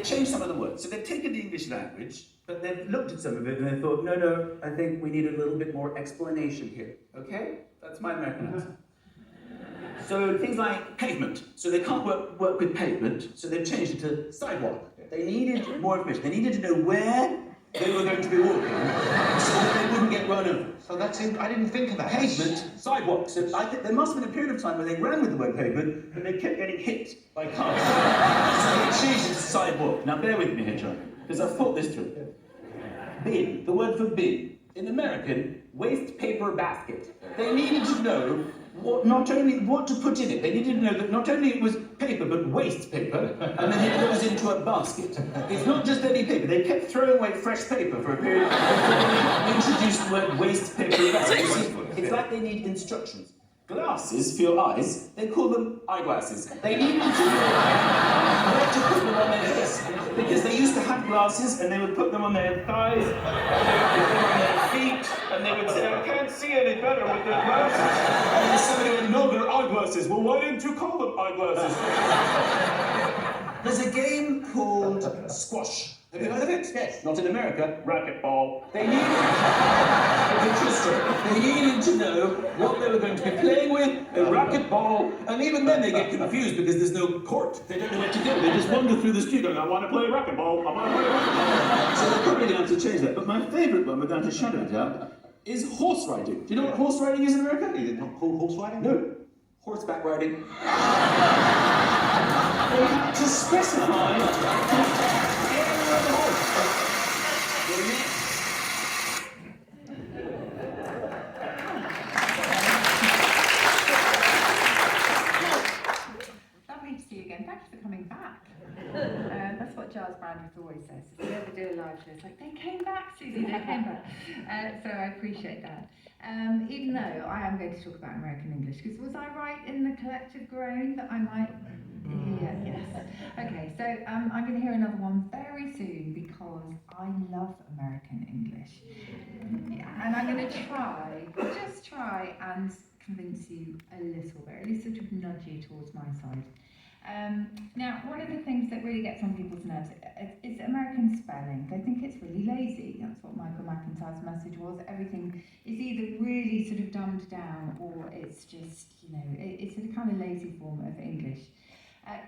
changed some of the words. So they've taken the English language, but they've looked at some of it and they thought, no, I think we need a little bit more explanation here. Okay? That's my American accent. So things like pavement. So they can't work with pavement, so they've changed it to sidewalk. They needed more information. They needed to know where they were going to be walking so that they wouldn't get run over. So that's it. I didn't think of that. Pavement, sidewalk. So I think there must have been a period of time where they ran with the word pavement, but they kept getting hit by cars. So they changed it to sidewalk. Now bear with me here, John, because I've thought this through. Bin, the word for bin. In American, waste paper basket. They needed to know not only what to put in it, they needed to know that not only it was paper, but waste paper, and then it goes into a basket. It's not just any paper, they kept throwing away fresh paper for a period before they introduced the word waste paper basket. It's like they need instructions. Glasses for your eyes, they call them eyeglasses. They needed to know where to put them on their heads, because they used to have glasses and they would put them on their thighs, and they would put them on their feet, and they would say, I can't see any better with the glasses. And then somebody would, no, they're eyeglasses. Well, why didn't you call them eyeglasses? There's a game called squash. Have you heard of it? Yes. Not in America. Racquetball. They needed to know what they were going to be playing with, a racquetball, and even then they get confused because there's no court. They don't know what to do. They just wander through the street going, I want to play racquetball, I want to play racquetball. So they're probably going to have to change that. But my favourite one, without a shadow of a doubt, is horse riding. Do you know what horse riding is in America? Is it not called horse riding? No. Horseback riding. They had to specify Lovely to see you again. Thank you for coming back. That's what Giles Brandreth always says. If you ever do a live show, it's like, they came back, Susie, they came back. So I appreciate that. Even though I am going to talk about American English, because was I right in the collective groan that I might? Yeah, yes. Okay, so I'm going to hear another one very soon because I love American English. Yeah, and I'm going to just try and convince you a little bit, at least sort of nudge you towards my side. Now, one of the things that really gets on people's nerves is American spelling. They think it's really lazy. That's what Michael McIntyre's message was. Everything is either really sort of dumbed down or it's just, it's a kind of lazy form of English.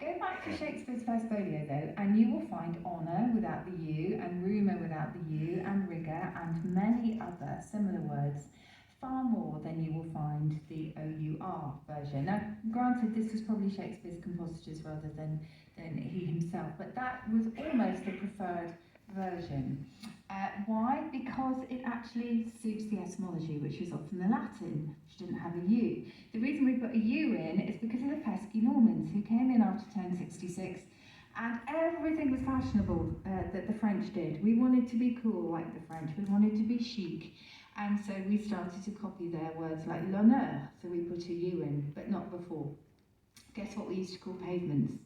Go back to Shakespeare's first folio though, and you will find honour without the U, and rumour without the U, and rigour, and many other similar words, far more than you will find the OUR version. Now, granted, this was probably Shakespeare's compositors rather than he himself, but that was almost the preferred version. Why? Because it actually suits the etymology, which is often the Latin, which didn't have a U. The reason we put a U in is because of the pesky Normans who came in after 1066, and everything was fashionable that the French did. We wanted to be cool like the French, we wanted to be chic, and so we started to copy their words like l'honneur, so we put a U in, but not before. Guess what we used to call pavements?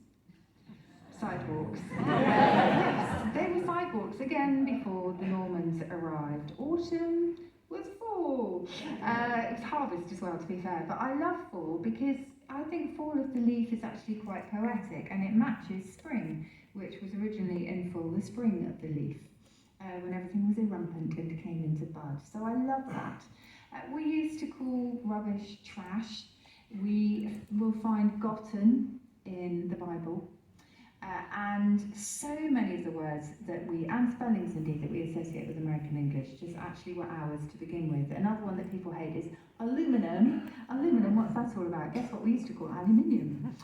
Sidewalks. Yes, they were sidewalks again before the Normans arrived. Autumn was fall. It was harvest as well, to be fair, but I love fall because I think fall of the leaf is actually quite poetic and it matches spring, which was originally in full the spring of the leaf, when everything was irrumpant and came into bud. So I love that. We used to call rubbish trash. We will find gotten in the Bible. And so many of the words that and spellings indeed, that we associate with American English just actually were ours to begin with. Another one that people hate is aluminum. Aluminum, what's that all about? Guess what we used to call aluminium?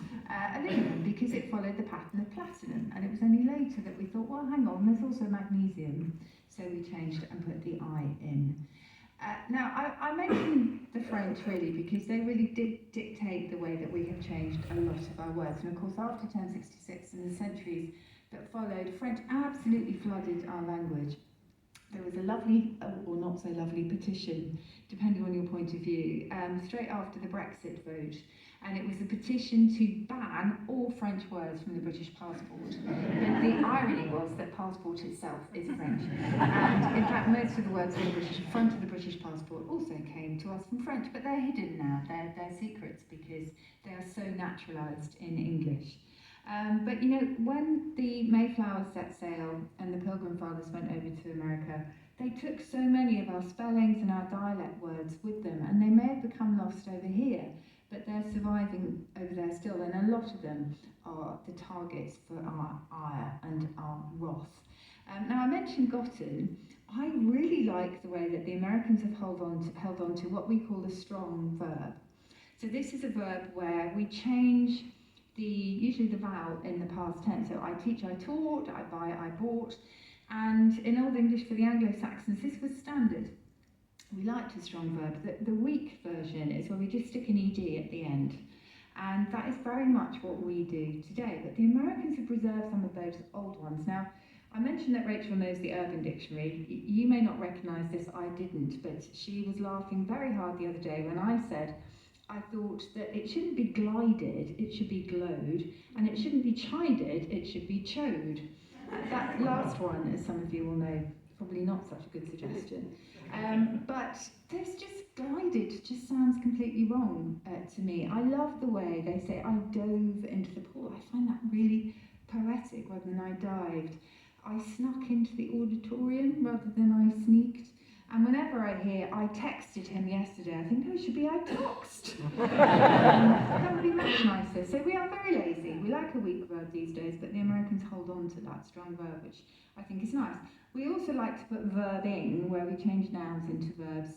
Aluminum, because it followed the pattern of platinum. And it was only later that we thought, well, hang on, there's also magnesium. So we changed and put the I in. Now, I mention the French really because they really did dictate the way that we have changed a lot of our words. And of course, after 1066 and the centuries that followed, French absolutely flooded our language. There was a lovely, or not so lovely, petition, depending on your point of view, straight after the Brexit vote. And it was a petition to ban all French words from the British passport. But the irony was that passport itself is French. And in fact, most of the words on the front of the British passport also came to us from French, but they're hidden now. They're secrets because they are so naturalised in English. But you know, when the Mayflower set sail and the Pilgrim Fathers went over to America, they took so many of our spellings and our dialect words with them, and they may have become lost over here, but they're surviving over there still, and a lot of them are the targets for our ire and our wrath. Now, I mentioned gotten. I really like the way that the Americans have held on to what we call a strong verb. So this is a verb where we change usually the vowel in the past tense. So I teach, I taught, I buy, I bought. And in Old English for the Anglo-Saxons, this was standard. We liked a strong verb. The weak version is where we just stick an ed at the end. And that is very much what we do today. But the Americans have preserved some of those old ones. Now, I mentioned that Rachel knows the Urban Dictionary. You may not recognise this, I didn't, but she was laughing very hard the other day when I said, I thought that it shouldn't be glided, it should be glowed, and it shouldn't be chided, it should be chode. That last one, as some of you will know, probably not such a good suggestion. But this just glided just sounds completely wrong to me. I love the way they say, I dove into the pool. I find that really poetic rather than I dived. I snuck into the auditorium rather than I sneaked. And whenever I hear, I texted him yesterday, I think, no, it should be I toxed. That would be much nicer. So we are very lazy. We like a weak verb these days, but the Americans hold on to that strong verb, which I think is nice. We also like to put verbing, where we change nouns into verbs.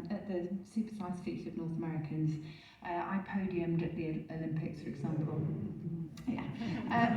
At the supersized feats of North Americans, I podiumed at the Olympics, for example. Yeah.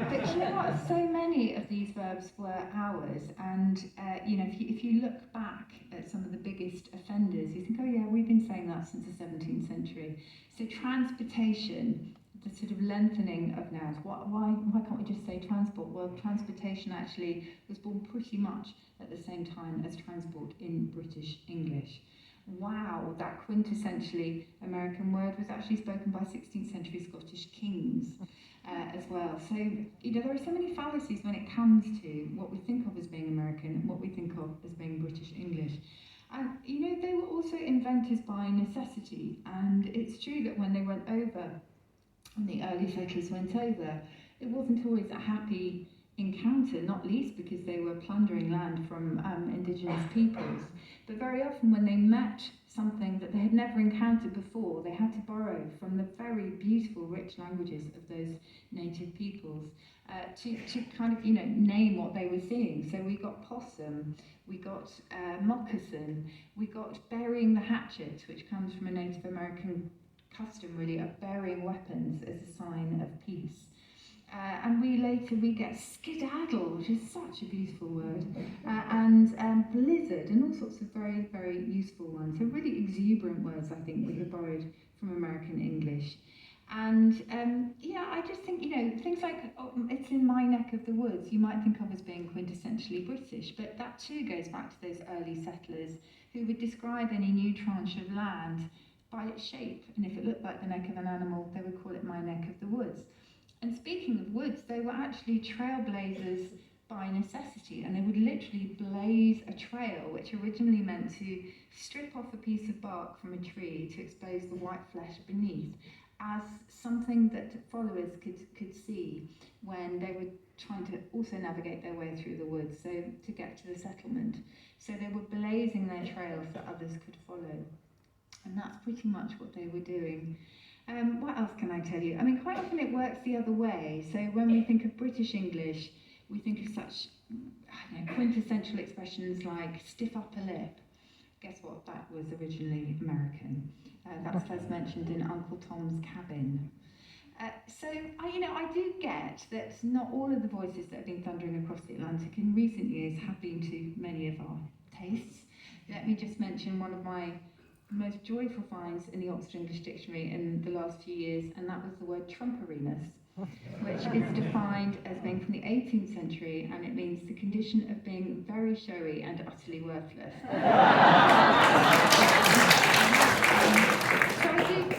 But you know what? So many of these verbs were ours, and you know, if you look back at some of the biggest offenders, you think, oh yeah, we've been saying that since the 17th century. So transportation, the sort of lengthening of nouns. Why can't we just say transport? Well, transportation actually was born pretty much at the same time as transport in British English. Wow, that quintessentially American word was actually spoken by 16th century Scottish kings as well. So, you know, there are so many fallacies when it comes to what we think of as being American and what we think of as being British English. And, you know, they were also inventors by necessity. And it's true that when they went over, when the early settlers went over, it wasn't always a happy encounter, not least because they were plundering land from indigenous peoples. But very often when they met something that they had never encountered before, they had to borrow from the very beautiful, rich languages of those native peoples to kind of, you know, name what they were seeing. So we got possum, we got moccasin, we got burying the hatchet, which comes from a Native American custom really of burying weapons as a sign of peace. And we get skedaddle, which is such a beautiful word, and blizzard, and all sorts of very, very useful ones. So really exuberant words, I think, we have borrowed from American English. And yeah, I just think, you know, things like, oh, it's in my neck of the woods, you might think of as being quintessentially British, but that too goes back to those early settlers who would describe any new tranche of land by its shape. And if it looked like the neck of an animal, they would call it my neck of the woods. And speaking of woods, they were actually trailblazers by necessity, and they would literally blaze a trail, which originally meant to strip off a piece of bark from a tree to expose the white flesh beneath as something that followers could see when they were trying to also navigate their way through the woods, so to get to the settlement. So they were blazing their trails that others could follow. And that's pretty much what they were doing. What else can I tell you? I mean, quite often it works the other way. So when we think of British English, we think of such quintessential expressions like stiff upper lip. Guess what? That was originally American. That was first mentioned in Uncle Tom's Cabin. So I do get that not all of the voices that have been thundering across the Atlantic in recent years have been to many of our tastes. Let me just mention one of my most joyful finds in the Oxford English Dictionary in the last few years, and that was the word trumperiness, which is defined as being from the 18th century, and it means the condition of being very showy and utterly worthless. So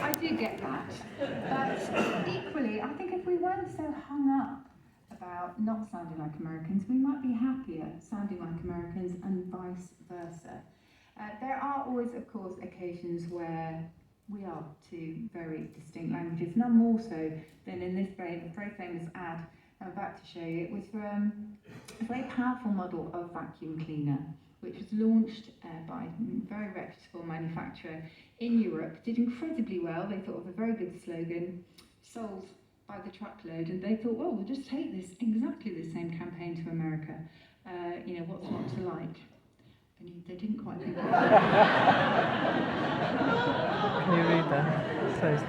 I do get that, but equally, I think if we weren't so hung up about not sounding like Americans, we might be happier sounding like Americans and vice versa. There are always, of course, occasions where we are two very distinct languages, none more so than in this very famous ad I'm about to show you, it was for a very powerful model of vacuum cleaner, which was launched by a very reputable manufacturer in Europe, did incredibly well. They thought of a very good slogan, sold by the truckload, and they thought, well, we'll just take this, exactly the same campaign to America. You know, what's not to like? And they didn't quite think of it. Can you read that? So it's